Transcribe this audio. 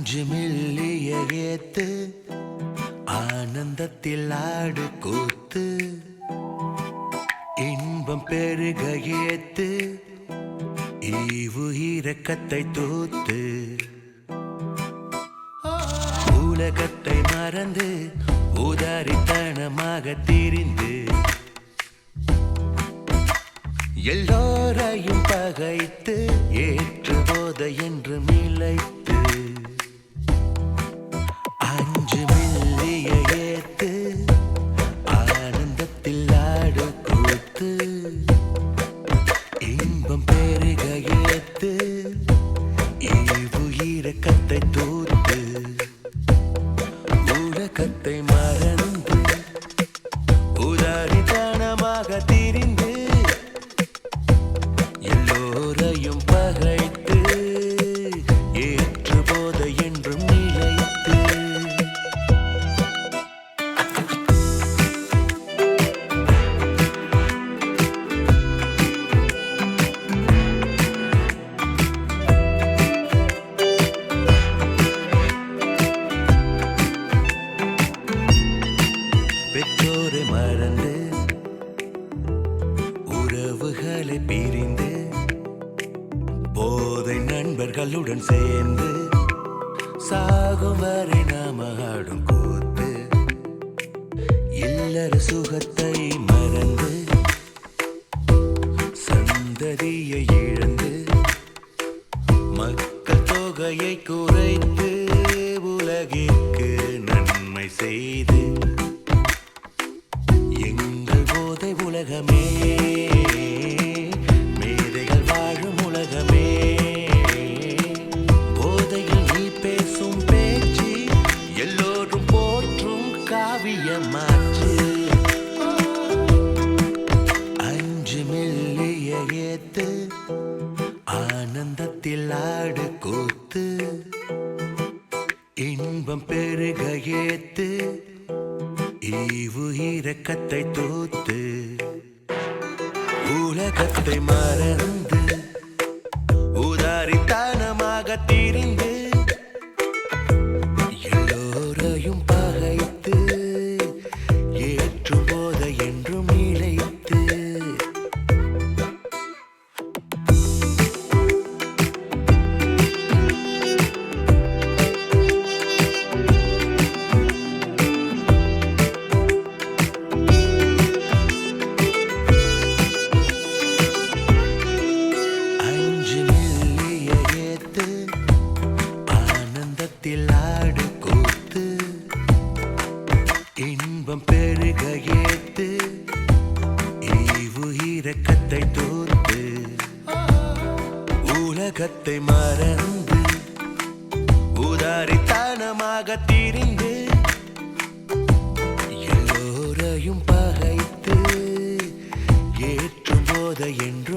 அஞ்சு மில்லிய ஏத்து ஆனந்தத்தில் ஆடு கூத்து இன்பம் பெருக ஏத்து ஈவு இரக்கத்தை தூத்து உலகத்தை மறந்து உதாரித்தனமாக திரிந்து எல்லோரையும் பகைத்து ஏற்று போத என்று நிலைத்து அஞ்சு மில்லிய ஏத்து ஆனந்தத்தில் ஆடு கூத்து இன்பம் பெருக ஏத்து ஈவு இரக்கத்தை தூத்து உலகத்தை மறந்து உதாரித்தனமாக திரிந்து எல்லோரையும் பகைத்து ஏற்று போத என்றும் நிலைத்து பெற்றோரை மறந்து உறவுகளை பிரிந்து போதை நண்பர்களுடன் சேர்ந்து சாகும் வரை நாம ஆடும் கூத்து இல்லற சுகத்தை மறந்து சந்ததியை இழந்து மக்கள் தொகையை குறைத்து உலகிற்கு நன்மை செய்து எங்கள் போதை உலகமே மேதைகள் வாழும் உலகமே போதையில் நீ பேசும் பேச்சு எல்லோரும் போற்றும் காவியமாச்சு அஞ்சு மில்லிய ஏத்து ஆனந்தத்தில் ஆடு கூத்து இன்பம் பெருக ஏத்து ஈவு இரக்கத்தை தூத்து உலகத்தை மறந்து உதாரித்தனமாக திரிந்து எல்லோரையும் பகைத்து ஏற்று போத என்றும் நிலைத்து ஆனந்தத்தில் ஆடு கூத்து இன்பம் பெருக ஏத்து ஈவு இரக்கத்தை தூத்து உலகத்தை மறந்து உதாரித்தனமாக திரிந்து எல்லோரையும் பகைத்து ஏற்றும் போத என்று